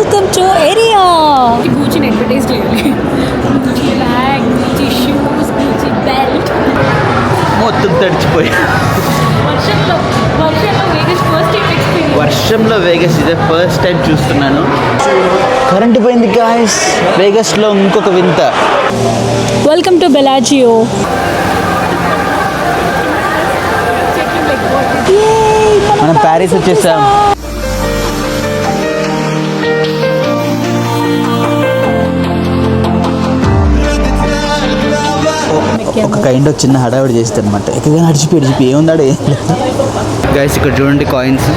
Welcome to Aria. గూచిని advertise చేయాలి. Gucci bag, Gucci shoes, Gucci belt. మొత్తం తడిచిపోయి వర్షంలో వేగస్ ఇదే ఫస్ట్ టైం చూస్తున్నాను. కరెంట్ పోయింది గాయస్. వేగస్లో ఇంకొక వింత. Welcome to Bellagio. మనం ప్యారిస్ వచ్చేసాం. ఒక కైండ్ ఆఫ్ చిన్న హడావిడి చేస్తుంది అనమాట. ఎక్కడికి నడిచిపోయి ఏముందాడు ఏం లేదు. గైస్ ఇక్కడ చూడండి కాయిన్స్.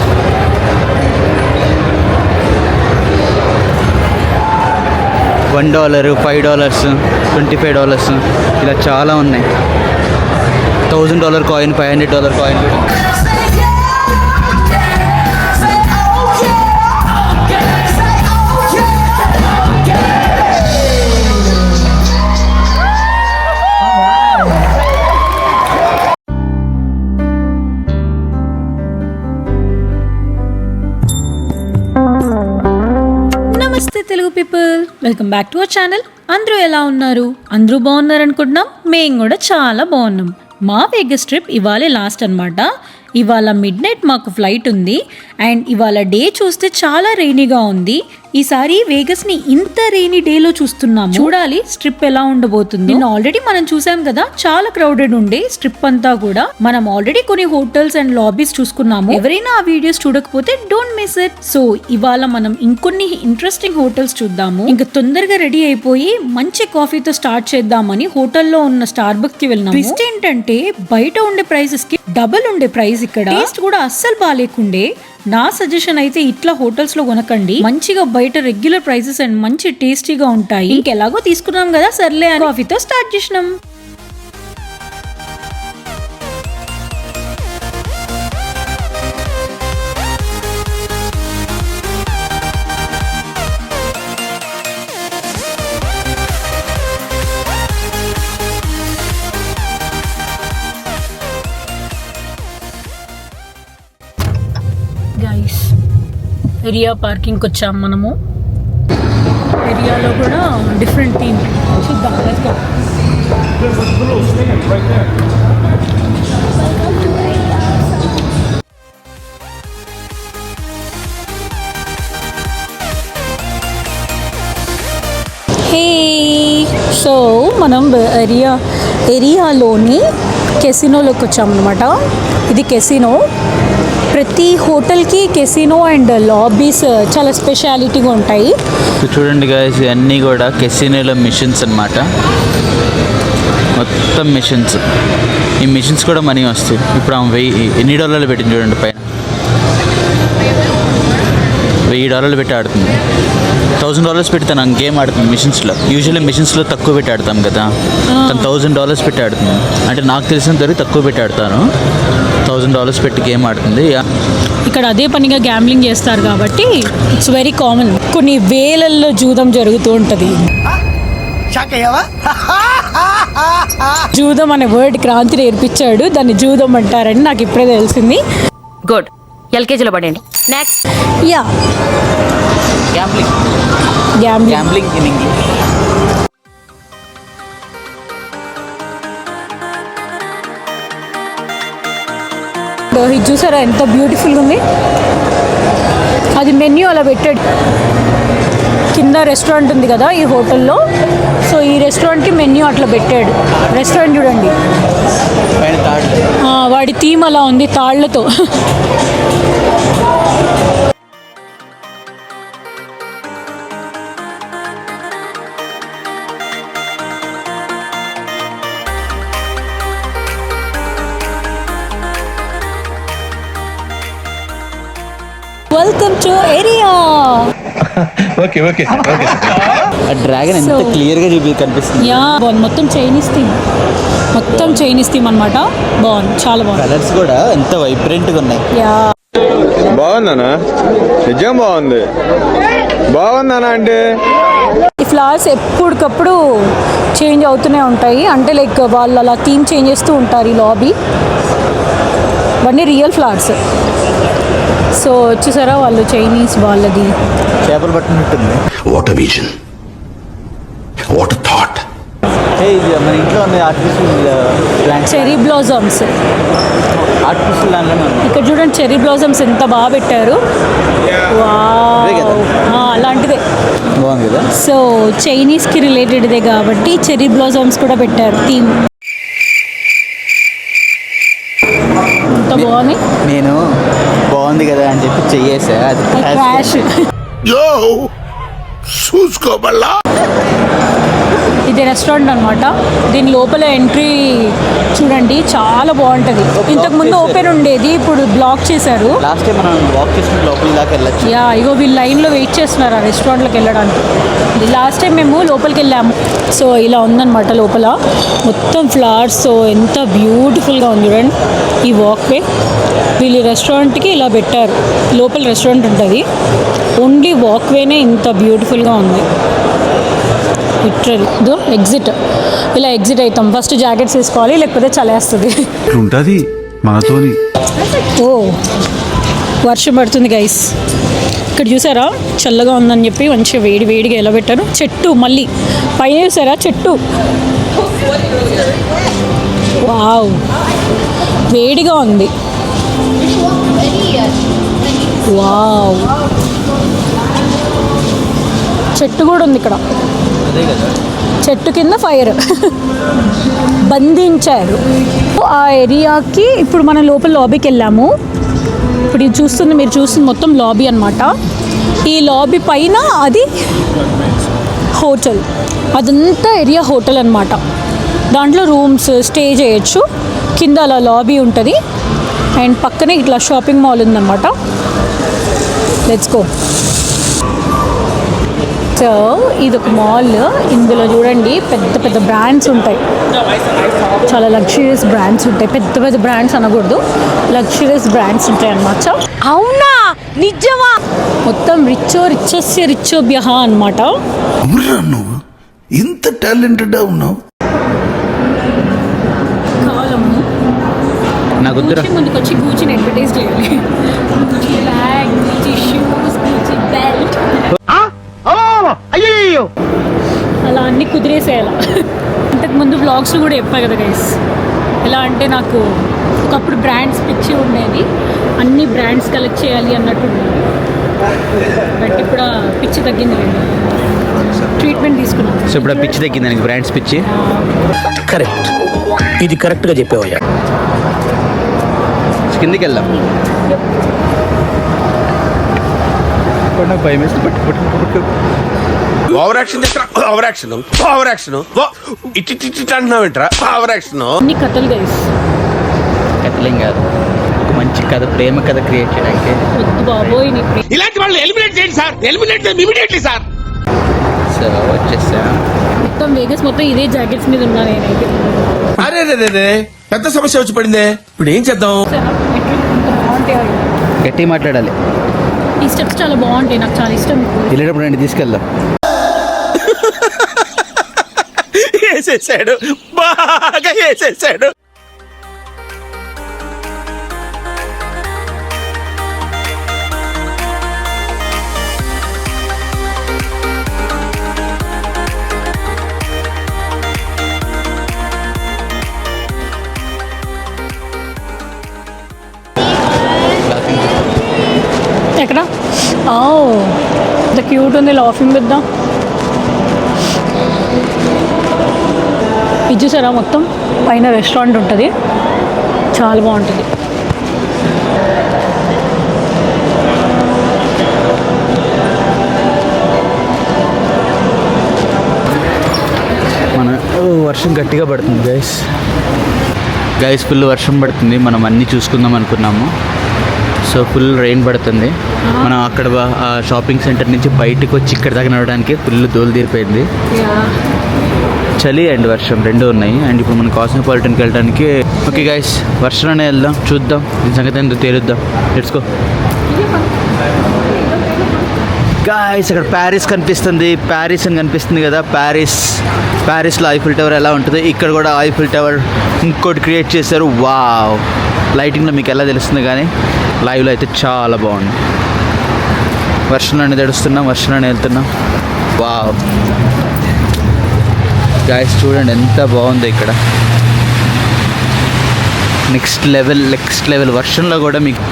$1, $5, $25 ఇలా చాలా ఉన్నాయి. $1000 coin, $500 coin. Namaste Telugu people, welcome back to our channel. అందరూ ఎలా ఉన్నారు? అందరూ బాగున్నారు అనుకుంటున్నాం. మేము కూడా చాలా బాగున్నాం. మా వేగస్ ట్రిప్ ఇవాళ లాస్ట్ అనమాట. ఇవాళ మిడ్ నైట్ మాకు ఫ్లైట్ ఉంది అండ్ ఇవాళ డే చూస్తే చాలా రెయినీగా ఉంది. ఈసారి వేగస్ ని ఇంత రెయినీ డే లో చూస్తున్నాం. చూడాలి స్ట్రిప్ ఎలా ఉండబోతుంది. నిన్న ఆల్రెడీ మనం చూసాం కదా, చాలా క్రౌడెడ్ ఉండే స్ట్రిప్ అంతా కూడా. మనం ఆల్రెడీ కొన్ని హోటల్స్ అండ్ లాబీస్ చూసుకున్నాము. ఎవరైనా ఆ వీడియోస్ చూడకపోతే డోంట్ మిస్ ఇట్. సో ఇవాళ మనం ఇంకొన్ని ఇంట్రెస్టింగ్ హోటల్స్ చూద్దాము. ఇంకా తొందరగా రెడీ అయిపోయి మంచి కాఫీతో స్టార్ట్ చేద్దామని హోటల్లో ఉన్న స్టార్ బక్స్ కి వెళ్ళినాము. ట్విస్ట్ ఏంటంటే బయట ఉండే ప్రైసెస్ కి డబుల్ ఉండే ప్రైస్ ఇక్కడ. టేస్ట్ కూడా అస్సలు బాగాలేకుండే. నా సజెషన్ అయితే ఇట్లా హోటల్స్ లో కొనకండి. మంచిగా బయట రెగ్యులర్ ప్రైసెస్ అండ్ మంచి టేస్టీగా ఉంటాయి. ఇంకెలాగో తీసుకున్నాం కదా సర్లే అని కాఫీతో స్టార్ట్ చేసినాం. గైస్ ఏరియా పార్కింగ్కి వచ్చాం మనము. ఏరియాలో కూడా డిఫరెంట్ థీమ్ చూద్దాం. Let's go. హే, సో మనం ఏరియాలోని కెసినోలోకి వచ్చామన్నమాట. ఇది కెసినో. ప్రతి హోటల్కి కెసినో అండ్ లాబీస్ చాలా స్పెషాలిటీగా ఉంటాయి. చూడండి గాయస్, ఇవన్నీ కూడా కెసినోలో మిషన్స్ అన్నమాట. మొత్తం మిషన్స్. ఈ మిషన్స్ కూడా మనీ వస్తాయి. ఇప్పుడు ఆమె ఎన్ని $100 పెట్టింది చూడండి. పైన $1000 పెట్టి ఆడుతుంది. $1000 పెట్టి తను గేమ్ ఆడుతుంది మిషన్స్లో. యూజువల్లీ మిషన్స్లో తక్కువ పెట్టి ఆడతాం కదా, తను $1000 పెట్టి ఆడుతుంది. అంటే నాకు తెలిసినంత వరకు తక్కువ పెట్టి ఆడతాను. $1000 పెట్టి గేమ్ ఆడుతుంది. ఇక్కడ అదే పనిగా గ్యాంబ్లింగ్ చేస్తారు కాబట్టి ఇట్స్ వెరీ కామన్. కొన్ని వేలల్లో జూదం జరుగుతూ ఉంటుంది. జూదం అనే వర్డ్ క్రాంతి నేర్పించాడు. దాన్ని జూదం అంటారని నాకు ఇప్పుడే తెలిసింది. గుడ్, ఎల్కేజీలో పడండి. Next yeah, gambling in English. ఇది చూసారా ఎంత బ్యూటిఫుల్గా ఉంది. అది మెన్యూ అలా పెట్టాడు. కింద రెస్టారెంట్ ఉంది కదా ఈ హోటల్లో. సో ఈ రెస్టారెంట్కి మెన్యూ అట్లా పెట్టాడు. రెస్టారెంట్ చూడండి, వాడి థీమ్ అలా ఉంది తాళ్లతో. Welcome to Aria. Okay okay okay. ఆ డ్రాగన్ ఎంత క్లియర్గా కనిపిస్తుంది. యా, బాగుంది. మొత్తం చైనీస్ థీమ్ అనమాట. బాగుంది, చాలా బాగుంది. కలర్స్ కూడా ఎంత వైబ్రెంట్గా ఉన్నాయి. యా, బాగుందనా? నిజం బాగుంది. బాగుందనా అంటే ఈ ఫ్లవర్స్ ఎప్పటికప్పుడు చేంజ్ అవుతూనే ఉంటాయి. అంటే లైక్ వాళ్ళు అలా థీమ్ చేంజ్ చేస్తూ ఉంటారు. ఈ లాబీ ఇవన్నీ రియల్ ఫ్లవర్స్. సో వచ్చేసారా వాళ్ళు చైనీస్ వాళ్ళది చేపలు పట్టినట్టుంది. What a vision. What a thought. ఇది మన ఇంట్లో ఉన్న artificial plants, cherry blossoms. Artificial దాంట్లోనే ఉంది. ఇక్కడ చూడండి చెరీ బ్లాజమ్స్ ఎంత బాగా పెట్టారు. ఇదే కదా? అలాంటిదే. బాగుంది కదా. సో చైనీస్కి రిలేటెడ్దే కాబట్టి చెరీ బ్లాజమ్స్ కూడా పెట్టారు థీమ్. ఎంత బాగుంది. నేను బాగుంది కదా అని చెప్పి చెయ్యేసా, అది క్రాష్. Yo! చూసుకోబల్లా. ఇది రెస్టారెంట్ అనమాట. దీని లోపల ఎంట్రీ చూడండి చాలా బాగుంటుంది. ఇంతకుముందు ఓపెన్ ఉండేది, ఇప్పుడు బ్లాక్ చేశారు. లాస్ట్ టైం మనం వాక్ చేసుకుంటే లోపల దాకా వెళ్ళచ్చు. యా ఇగో వీళ్ళు లైన్లో వెయిట్ చేస్తున్నారు ఆ రెస్టారెంట్లోకి వెళ్ళడానికి. లాస్ట్ టైం మేము లోపలికి వెళ్ళాము. సో ఇలా ఉందన్నమాట లోపల మొత్తం ఫ్లవర్స్. సో ఎంత బ్యూటిఫుల్గా ఉంది చూడండి ఈ వాక్వే. వీళ్ళు రెస్టారెంట్కి ఇలా పెట్టారు. లోపల రెస్టారెంట్ ఉంటుంది, ఓన్లీ వాక్వేనే ఇంత బ్యూటిఫుల్గా ఉంది. లిటరల్ ఇదో ఎగ్జిట్. ఇలా ఎగ్జిట్ అవుతాం. ఫస్ట్ జాకెట్స్ వేసుకోవాలి, లేకపోతే చలేస్తుంది. ఉంటుంది మనతోని. ఓ వర్షం పడుతుంది గైస్. ఇక్కడ చూసారా చల్లగా ఉందని చెప్పి మంచిగా వేడిగా ఎలా పెట్టారు. చెట్టు మళ్ళీ పైన చూసారా చెట్టు. వావ్ వేడిగా ఉంది. వావ్ చెట్టు కూడా ఉంది ఇక్కడ. అదే కదా. చెట్టు కింద ఫైర్ బంధించారు. ఆ ఏరియాకి ఇప్పుడు మనం లోపల లాబీకి వెళ్ళాము. ఇప్పుడు ఇది చూస్తుంది, మీరు చూస్తుంది మొత్తం లాబీ అన్నమాట. ఈ లాబీ పైన అది హోటల్, అదంతా ఏరియా హోటల్ అన్నమాట. దాంట్లో రూమ్స్ స్టే చేయొచ్చు. కింద అలా లాబీ ఉంటుంది అండ్ పక్కనే ఇట్లా షాపింగ్ మాల్ ఉందన్నమాట. Let's go. సో ఇది ఒక మాల్. ఇందులో చూడండి పెద్ద పెద్ద బ్రాండ్స్ ఉంటాయి, చాలా లగ్జరియస్ బ్రాండ్స్ ఉంటాయి. పెద్ద పెద్ద బ్రాండ్స్ అనకూడదు, లగ్జరియస్ బ్రాండ్స్ ఉంటాయి అన్నమాట. అవునా నిజమా? మొత్తం రిచ్చో బ్యహ అనమాట. నువ్వు ఇంత టాలెంటెడ్ ఉన్నావు. కాలము నాకు వద్దురా. ముందుకు వచ్చి కూర్చుని అడ్వర్టైజ్ చేయాలి. బ్యాగ్, షూస్, బెల్ట్, అలా అన్నీ కుదిరేసేయాల. ఇంతకు ముందు వ్లాగ్స్ కూడా చెప్పాయి కదా గైస్. ఎలా అంటే నాకు ఒకప్పుడు బ్రాండ్స్ పిచ్చి ఉండేది, అన్ని బ్రాండ్స్ కలెక్ట్ చేయాలి అన్నట్టు ఉండేది. బట్ ఇప్పుడు ఆ పిచ్చి తగ్గింది. ట్రీట్మెంట్ తీసుకున్నాను. సో ఇప్పుడు ఆ పిచ్చి తగ్గింది, నాకు బ్రాండ్స్ పిచ్చి. కరెక్ట్, ఇది కరెక్ట్గా చెప్పేవయ్యా. కిందికి వెళ్దాం. నాకు భయం వేస్తుంది. పట్టు ఓవర్ యాక్షన్ ఓవర్ యాక్షన్ ఇట్టి అంటున్నావేంట్రా? Over action. అన్ని కథలు గైస్. కథలేం కాదు, ఒక మంచి కథ, ప్రేమ కథ క్రియేట్ చేయడానికి. వద్దు బాబోయ్ నీ ఇలాంటి వాళ్ళు ఎలిమినేట్ చేయండి sir. Eliminate immediately sir. So వచ్చేసా. మొత్తం వేగస్ మొత్తం ఇదే జాకెట్స్ మీద ఉన్నా నేనైతే. అరే రే పెద్ద సమస్య వచ్చి పడిందే. ఇప్పుడు ఏం చేద్దాం? బాగుంటాయి. గట్టి మాట్లాడాలి. ఈ స్టెప్స్ చాలా బాగుంటాయి, నాకు చాలా ఇష్టం. వెళ్ళేటప్పుడు రండి తీసుకెళ్దాం. వేసేసాడు, బాగా వేసేసాడు. ఎక్కడ ఇంత క్యూట్ ఉంది లాఫింగ్ విత్ ద. ఇది చూసారా మొత్తం పైన రెస్టారెంట్ ఉంటుంది, చాలా బాగుంటుంది. మన వర్షం గట్టిగా పడుతుంది గైస్ ఫుల్ వర్షం పడుతుంది. మనం అన్నీ చూసుకుందాం అనుకున్నాము. సో ఫుల్ రెయిన్ పడుతుంది. మనం అక్కడ ఆ షాపింగ్ సెంటర్ నుంచి బయటకు వచ్చి ఇక్కడ దాకా నడవడానికి ఫుల్ దోలు తీరిపోయింది. చలి అండ్ వర్షం రెండు ఉన్నాయి. అండ్ ఇప్పుడు మనం కాస్మోపాలిటన్కి వెళ్ళడానికి. ఓకే గైస్, వర్షంలోనే వెళ్దాం, చూద్దాం దీని సంగతి ఎందుకు తేలుద్దాం. Let's go. గాయస్ అక్కడ ప్యారిస్ కనిపిస్తుంది, ప్యారిస్ అని కనిపిస్తుంది కదా. ప్యారిస్లో ఐఫిల్ టవర్ ఎలా ఉంటుందో ఇక్కడ కూడా ఐఫిల్ టవర్ ఇంకోటి క్రియేట్ చేశారు. వావ్, లైటింగ్లో మీకు ఎలా తెలుస్తుంది కానీ లైవ్లో అయితే చాలా బాగుంది. వర్షంలోనే తడుస్తున్నాం, వర్షంలోనే వెళ్తున్నాం. వావ్ గాయ్స్ చూడండి ఎంత బాగుందో ఇక్కడ. నెక్స్ట్ లెవెల్ వర్షంలో కూడా మీకు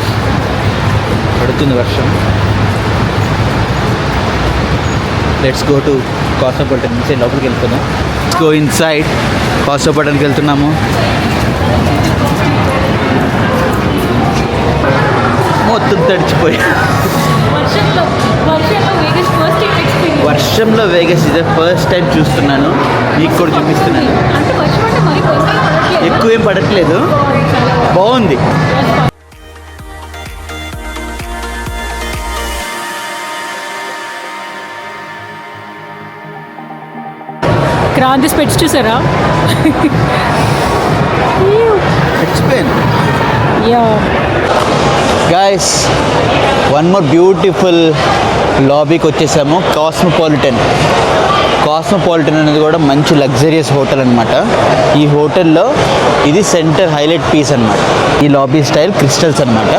పడుతుంది వర్షం. Let's go to Cosmopolitan. Inside లోపలికి వెళ్తున్నాం. Let's go inside. కాసోపల్టన్కి వెళ్తున్నాము. మొత్తం తడిచిపోయి వర్షంలో వేగస్ ఇదే ఫస్ట్ టైం చూస్తున్నాను. మీకు కూడా చూపిస్తున్నాను. ఎక్కువ ఏం పడట్లేదు, బాగుంది. క్రాంతి స్పెట్స్ చూసారా? గాయస్ వన్ మోర్ బ్యూటిఫుల్ లాబీకి వచ్చేసాము. కాస్మోపాలిటన్ అనేది కూడా మంచి లగ్జరియస్ హోటల్ అనమాట. ఈ హోటల్లో ఇది సెంటర్ హైలైట్ పీస్ అనమాట. ఈ లాబీ స్టైల్ క్రిస్టల్స్ అనమాట.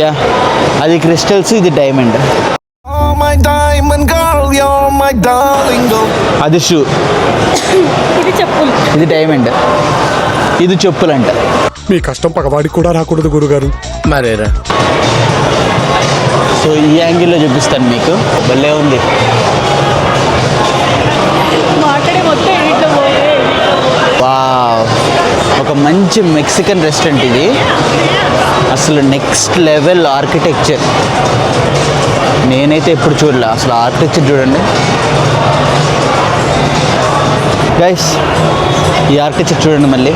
యా అది క్రిస్టల్స్, ఇది డైమండ్. అది షూ, ఇది చెప్పులు, ఇది డైమండ్, ఇది చెప్పులంట. మీ కష్టం పగవాడికి కూడా రాకూడదు గురుగారు. మరేరా సో ఈ యాంగిల్లో చూపిస్తాను మీకు. భలే ఉంది. మాట్లాడే మొత్తం ఎడిట్లో పోయే. వావ్ ఒక మంచి మెక్సికన్ రెస్టారెంట్ ఇది. అసలు నెక్స్ట్ లెవెల్ ఆర్కిటెక్చర్. నేనైతే ఎప్పుడు చూడలే అసలు ఆర్కిటెక్చర్ చూడండి గైస్. ఈ ఆర్కిటెక్చర్ చూడండి మళ్ళీ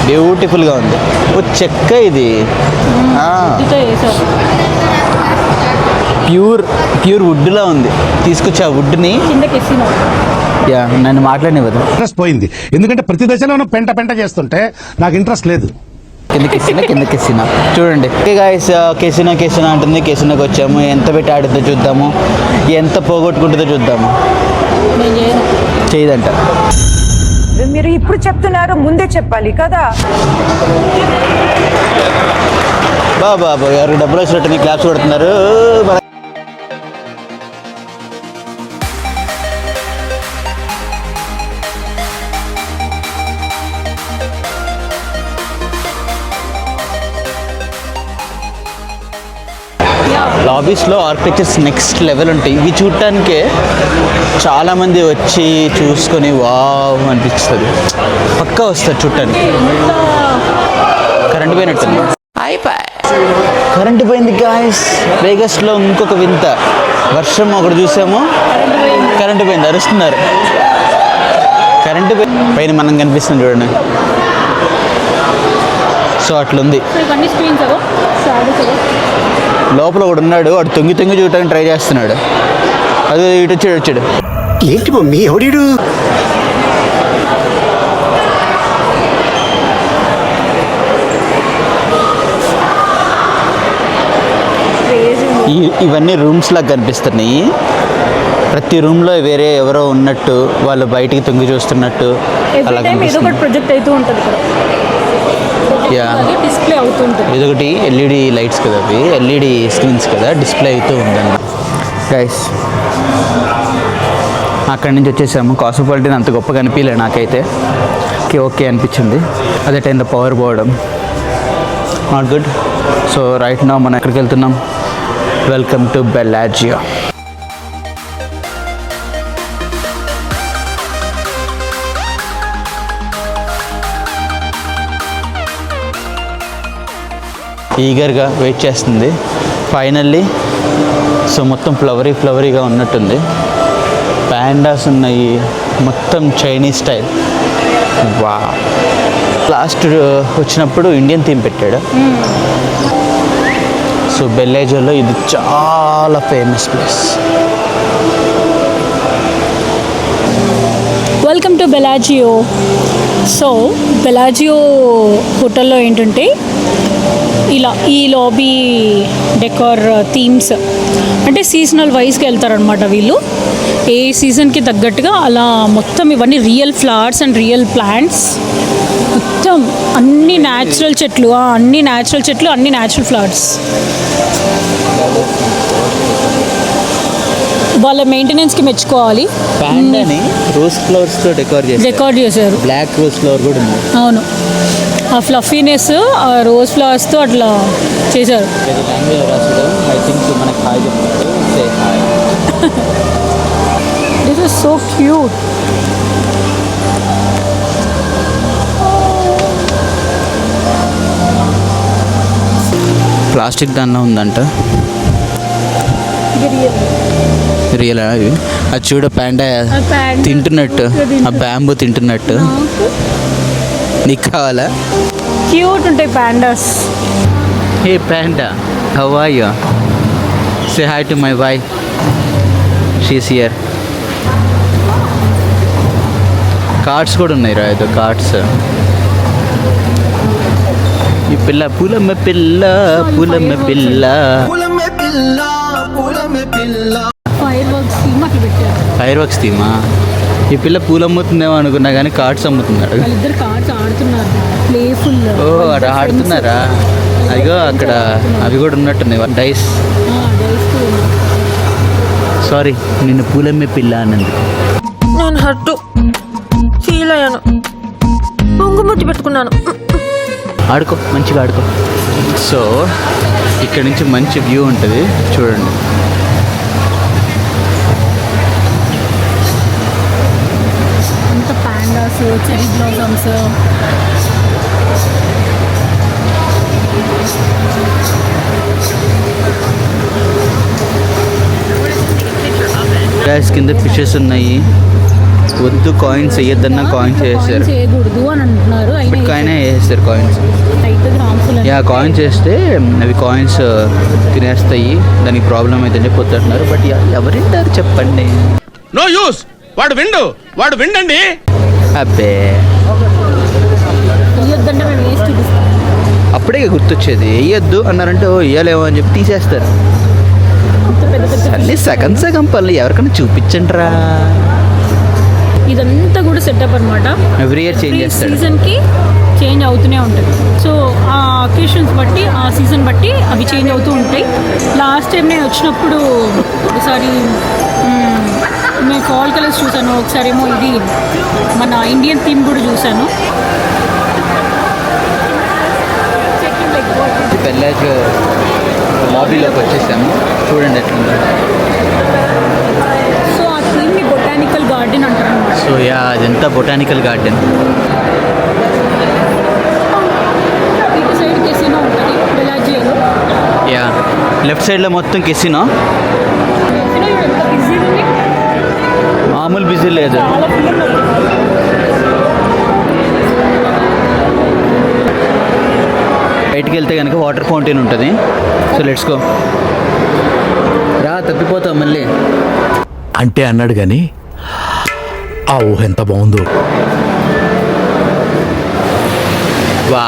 బ్యూటిఫుల్గా ఉంది. ఓ చెక్క ఇది ప్యూర్ వుడ్లా ఉంది. తీసుకొచ్చి ఆ వుడ్ని యా నన్ను మాట్లాడినవ్వదు. ఇంట్రెస్ట్ పోయింది, ఎందుకంటే ప్రతి దశలోనూ పెంట చేస్తుంటే నాకు ఇంట్రెస్ట్ లేదు. కిందకెసినా చూడండి. ఓకే గాయస్, కెసినా అంటుంది. కెసినాకి వచ్చాము. ఎంత పెట్టి ఆడుతుందో చూద్దాము, ఎంత పోగొట్టుకుంటుందో చూద్దాము. చేయదంట. మీరు ఇప్పుడు చెప్తున్నారు, ముందే చెప్పాలి కదా. బాబు ఎవరికి డబ్బులు వచ్చినట్టు క్లాప్స్ కొడుతున్నారు. లాబీస్లో ఆర్కిటెక్చర్స్ నెక్స్ట్ లెవెల్ ఉంటాయి. ఇవి చూడటానికే చాలామంది వచ్చి చూసుకొని వావ్ అనిపిస్తుంది. పక్కా వస్తారు చూడటానికి. కరెంట్ పోయినట్టుంది. కరెంట్ పోయింది గాయస్. వేగస్లో ఇంకొక వింత. వర్షం ఒకటి చూసాము, కరెంట్ పోయింది. అరుస్తున్నారు. కరెంట్ పైన మనం కనిపిస్తుంది చూడండి. సో అట్లుంది. లోపల ఒకడు ఉన్నాడు, వాడు తొంగి చూడటానికి ట్రై చేస్తున్నాడు. అది ఇటు వచ్చాడు. ఏంటి మమ్మీ ఎవడీడు? ఇవన్నీ రూమ్స్ లాగా కనిపిస్తున్నాయి. ప్రతి రూమ్లో వేరే ఎవరో ఉన్నట్టు, వాళ్ళు బయటికి తొంగి చూస్తున్నట్టు అలా కనిపిస్తుంది. ప్రొజెక్ట్ అవుతూ ఉంటుంది. యా డిస్ప్లే అవుతుంటుంది. ఇదొకటి ఎల్ఈడి లైట్స్ కదా, అవి ఎల్ఈడి స్క్రీన్స్ కదా, డిస్ప్లే అవుతూ ఉందండి గైస్. అక్కడి నుంచి వచ్చేసాము. కాస్మోపాలిటన్ అంత గొప్పగా అనిపించలే నాకైతే. ఓకే అనిపించింది. అదే టైంలో పవర్ పోవడం not good. So right now మనం ఎక్కడికి వెళ్తున్నాం? Welcome to Bellagio. ఈగర్గా వెయిట్ చేస్తుంది. ఫైనల్లీ సో మొత్తం ఫ్లవరీగా ఉన్నట్టుంది. ప్యాండాస్ ఉన్నాయి, మొత్తం చైనీస్ స్టైల్. వా లాస్ట్ వచ్చినప్పుడు ఇండియన్ థీమ్ పెట్టాడు. సో బెల్లాజియోలో ఇది చాలా famous place. Welcome to Bellagio. So Bellagio హోటల్లో ఏంటంటే ఇలా ఈ లాబీ డెకార్ థీమ్స్ అంటే సీజనల్ వైజ్కి వెళ్తారనమాట వీళ్ళు. ఏ సీజన్కి తగ్గట్టుగా అలా మొత్తం ఇవన్నీ real flowers and real plants, మొత్తం అన్ని న్యాచురల్ చెట్లు, అన్ని న్యాచురల్ చెట్లు, అన్ని న్యాచురల్ ఫ్లవర్స్. వాళ్ళ మెయింటెనెన్స్కి మెచ్చుకోవాలి. ప్యాండాని రోజ్ ఫ్లవర్స్తో డెకార్ చేశారు. బ్లాక్ రోజ్ ఫ్లవర్ కూడా ఉంది. అవును, ఆ ఫ్లఫీనెస్ ఆ రోజ్ ఫ్లవర్స్తో అట్లా చేశారు. లాంగ్వేజ్ రాసుడు ఐ థింక్ మనకు హాయ్ చెప్తారు. Say hi. This is so cute. Plastic దానిలో ఉందంట. రియల్ అది చూడ ప్యాండా తింటున్నట్టు, ఆ బ్యాంబూ తింటున్నట్టు. నీకు కావాలా? క్యూట్ ఉంటాయి pandas. Hey panda, how are you? Say hi to my wife, she is here. Cards కూడా ఉన్నాయి రా, ఏదో కార్డ్స్. ఈ పిల్ల పూలమ్మ పిల్ల, పూలమ్మ పిల్ల. ఫైర్ వర్క్స్ థీమా. ఈ పిల్ల పూలు అమ్ముతుందేమో అనుకున్నా కానీ కార్డ్స్ అమ్ముతున్నాడు. వాళ్ళిద్దరు కార్డ్స్ ఆడుతున్నారు, ప్లేఫుల్. ఓ అక్కడ ఆడుతున్నారా? అదిగో అక్కడ అవి కూడా ఉన్నట్టున్నాయి, డైస్. సారీ, నిన్ను పూలమ్మే పిల్ల అన్నది. నేను హట్టు ఫీల్ అయ్యాను, పొంగుముద్దు పెట్టుకున్నాను. ఆడుకో, మంచిగా ఆడుకో. సో ఇక్కడ నుంచి మంచి వ్యూ ఉంటుంది చూడండి. అంత ప్యాండాస్, చెరీ బ్లాసమ్స్. గ్యాస్ కింద ఫిషెస్ ఉన్నాయి. వద్దు కాయిన్స్ వేయొద్దన్నా కాయిన్స్ వేస్తారు. చేయకూడదు అని అంటున్నారు. బట్ కాయిన్ వేస్తారు కాయిన్స్. యా, కాయిన్స్ వేస్తే అవి కాయిన్స్ తినేస్తాయి, దానికి ప్రాబ్లం అయితే చెప్పొద్దంటున్నారు. బట్ ఎవరింటారు చెప్పండి. No use. వాడు విండండి. అబ్బే, అప్పుడే గుర్తొచ్చేది. వేయొద్దు అన్నారంటే వేయలేమో అని చెప్పి తీసేస్తారు. అన్నీ సగం సగం పనులు ఎవరికైనా చూపించండి రా. ఇదంతా కూడా సెటప్ అనమాట. ఎవ్రీ ఇయర్ చేంజ్ చేస్తాడు. సీజన్కి చేంజ్ అవుతూనే ఉంటుంది. సో ఆ అకేషన్స్ బట్టి, ఆ సీజన్ బట్టి అవి చేంజ్ అవుతూ ఉంటాయి. లాస్ట్ టైం నేను వచ్చినప్పుడు ఒకసారి నేను ఫాల్ కలర్స్ చూసాను, ఒకసారి ఏమో ఇది మన ఇండియన్ థీమ్ కూడా చూశాను. పెళ్ళాజ్ లాబీలోకి వచ్చేసాము, చూడండి ఎట్లుందో. సో ఆ థీమ్ని బొటానికల్ గార్డెన్ అంటారు అన్నమాట. సో యా, అదంతా బొటానికల్ గార్డెన్. ఇటు సైడ్ కెసినో ఉంటుంది బెలాజియోలో. యా, లెఫ్ట్ సైడ్లో మొత్తం కెసినో. ఎంత బిజీ ఉంది, మామూలు బిజీ లేదు. చాలా ఫిల్మ్. బయటికి వెళ్తే కనుక వాటర్ ఫౌంటైన్ ఉంటుంది. So let's go. రా, తప్పిపోతావు మళ్ళీ. అంటే అన్నాడు కానీ ఆ ఊహ ఎంత బాగుందో. వా,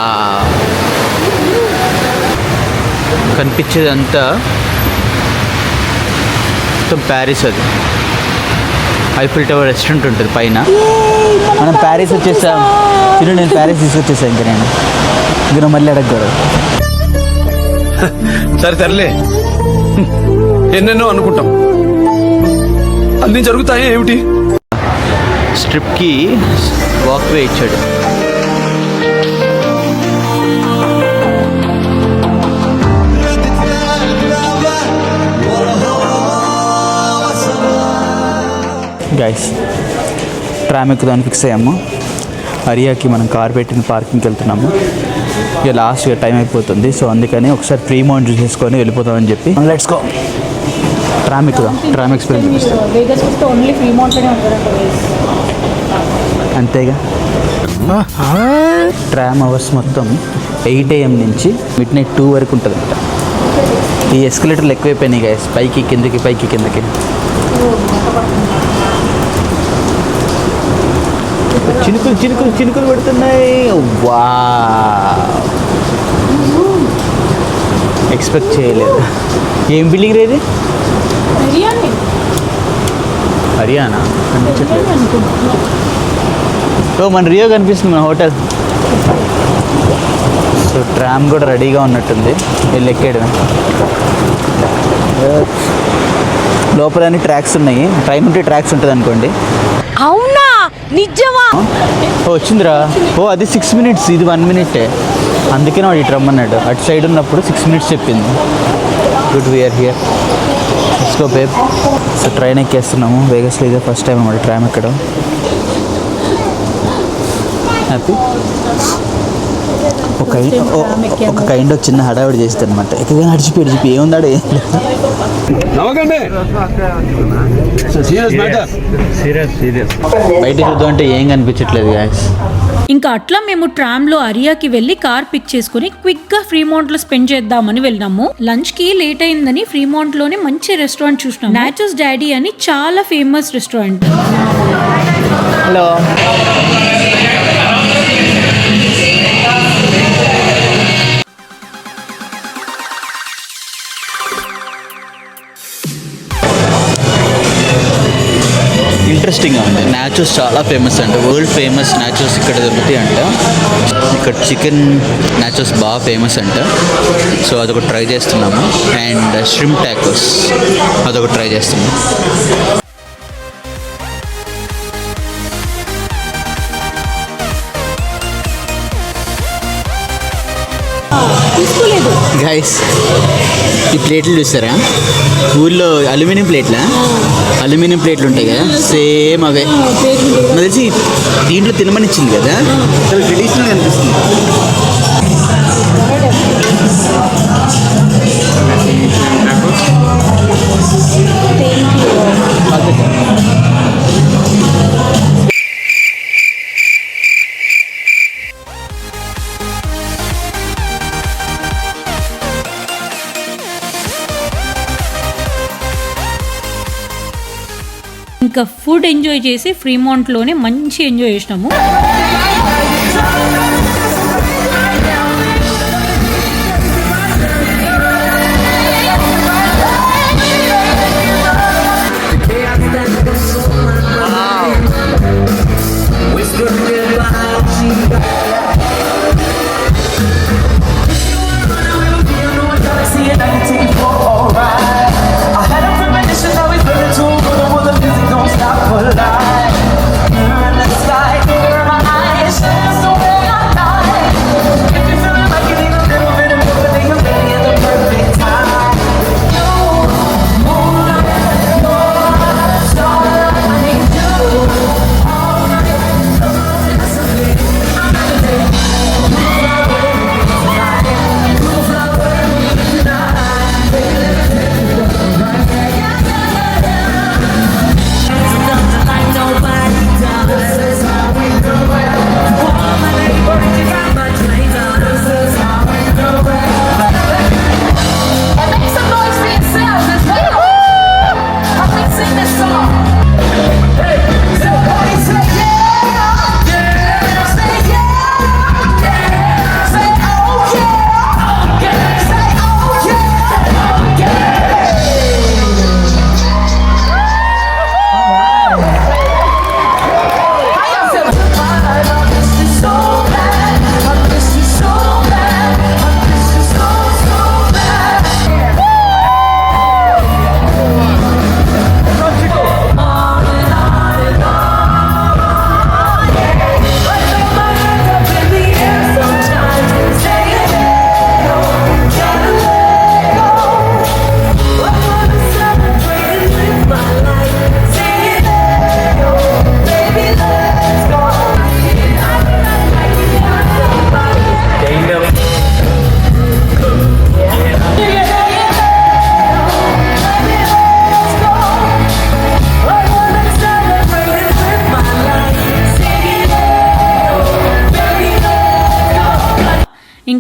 కనిపించేదంతా మొత్తం ప్యారిస్. అది ఐఫిల్ టవర్ రెస్టారెంట్ ఉంటుంది పైన. మనం ప్యారిస్ వచ్చేసాం. చిన్న నేను ప్యారిస్ తీసుకొచ్చేసాను. ఇంకా నేను మళ్ళీ అడగకూడదు. సరే తరలే, ఎన్నెన్నో అనుకుంటాం, అన్నీ జరుగుతాయి ఏమిటి? స్ట్రిప్కి వాక్వే ఇచ్చాడు. గైస్, ట్రామ్ ఎక్కుదాన్ని ఫిక్స్ అయ్యాము. అరియాకి మనం కార్ పెట్టిన పార్కింగ్కి వెళ్తున్నాము. ఇక లాస్ట్ టైం అయిపోతుంది. సో అందుకని ఒకసారి ఫ్రీమౌంట్ చూసేసుకొని వెళ్ళిపోతామని చెప్పి లెట్స్ గో. ట్రామ్ ఎక్కుదాం, ట్రామ్ ఎక్స్పీరియన్స్ వేగస్ వస్తే ఓన్లీ ఫ్రీమౌంట్లోనే ఉంటారంట. అంతేగా. ట్రామ్ అవర్స్ మొత్తం 8 AM నుంచి మిడ్ నైట్ 2 వరకు ఉంటుందంట. ఈ ఎస్కలేటర్లు ఎక్కువైపోయినాయి గైస్, పైకి కిందకి పైకి కిందకి. చినుకులు చినుకులు చినుకులు పడుతున్నాయి. వా, ఎక్స్పెక్ట్ చేయలేదు. ఏం బిల్డింగ్ రేది? హర్యానా కనిపించట్లేదు. ఓ మన రియో కనిపిస్తుంది మన హోటల్. సో ట్రామ్ కూడా రెడీగా ఉన్నట్టుంది, వెళ్ళి ఎక్కేయడమే. లోపలని ట్రాక్స్ ఉన్నాయి, టైం ఉంటే ట్రాక్స్ ఉంటుంది అనుకోండి. అవునా నిజమా? ఓ వచ్చిందిరా. ఓ అది 6 minutes, ఇది 1 minute. అందుకే వాడు ఇటు రమ్మన్నాడు. అటు సైడ్ ఉన్నప్పుడు 6 minutes చెప్పింది. Good we are here. Let's go babe. So train ఎక్కేస్తున్నాము. వేగస్లో ఇదే ఫస్ట్ టైం అన్నమాట ట్రైన్ ఎక్కడం. హ్యాపీ. ఒక కైండ్ ఆఫ్ చిన్న హడావిడి చేస్తుంది అనమాట. ఎక్కడికైనా అడిచిపోయి ఏముందాడు ఏం లేదు. బయట చూద్దాం అంటే ఏం కనిపించట్లేదు గాయస్. ఇంకా అట్లా మేము ట్రామ్లో అరియాకి వెళ్ళి కార్ పిక్ చేసుకుని క్విక్గా ఫ్రీమౌంట్లో స్పెండ్ చేద్దామని వెళ్ళినాము. లంచ్కి లేట్ అయిందని ఫ్రీమౌంట్లోనే మంచి రెస్టారెంట్ చూసినాము. నాచోస్ డాడీ అని చాలా ఫేమస్ రెస్టారెంట్. హలో. ఇంట్రెస్టింగ్గా ఉంది. నాచోస్ చాలా ఫేమస్ అంట, వరల్డ్ ఫేమస్ నాచోస్ ఇక్కడ దొరుకుతాయి అంట. ఇక్కడ చికెన్ నాచోస్ బాగా ఫేమస్ అంట. సో అదొకటి ట్రై చేస్తున్నాము. అండ్ ష్రింప్ టాకోస్ అదొకటి ట్రై చేస్తున్నాము. గైస్ ఈ ప్లేట్లు చూస్తారా? ఊళ్ళో అల్యూమినియం ప్లేట్లు ఉంటాయి కదా, సేమ్ అవే. నాకు తెలిసి దీంట్లో తినమని ఇచ్చింది కదా, చాలా ట్రెడిషనల్ అనిపిస్తుంది. ఇంకా ఫుడ్ ఎంజాయ్ చేసి ఫ్రీమౌంట్లోనే మంచి ఎంజాయ్ చేసినాము. Don't stop for life. In the sky, clear my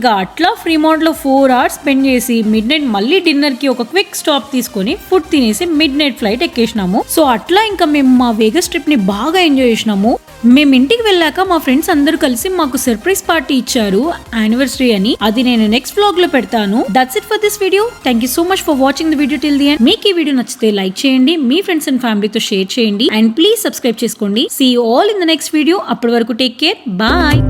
ఇంకా అట్లా ఫ్రీమౌంట్ లో 4 hours స్పెండ్ చేసి మిడ్ నైట్ మళ్ళీ డిన్నర్ కి ఒక క్విక్ స్టాప్ తీసుకొని ఫుడ్ తినేసి మిడ్ నైట్ ఫ్లైట్ ఎక్కేసినాము. సో అట్లా ఇంకా మేము మా వేగస్ ట్రిప్ ని బాగా ఎంజాయ్ చేసినాము. మేము ఇంటికి వెళ్ళాక మా ఫ్రెండ్స్ అందరూ కలిసి మాకు సర్ప్రైజ్ పార్టీ ఇచ్చారు యానివర్సరీ అని. అది నేను నెక్స్ట్ వ్లాగ్ లో పెడతాను. That's it for this video. Thank you so much for watching the video till the end. మీకు ఈ వీడియో నచ్చితే లైక్ చేయండి, మీ ఫ్రెండ్స్ అండ్ ఫ్యామిలీతో షేర్ చేయండి, అండ్ ప్లీజ్ సబ్స్క్రైబ్ చేసుకోండి. See you all in the next video. అప్పటి వరకు టేక్ కేర్, బాయ్.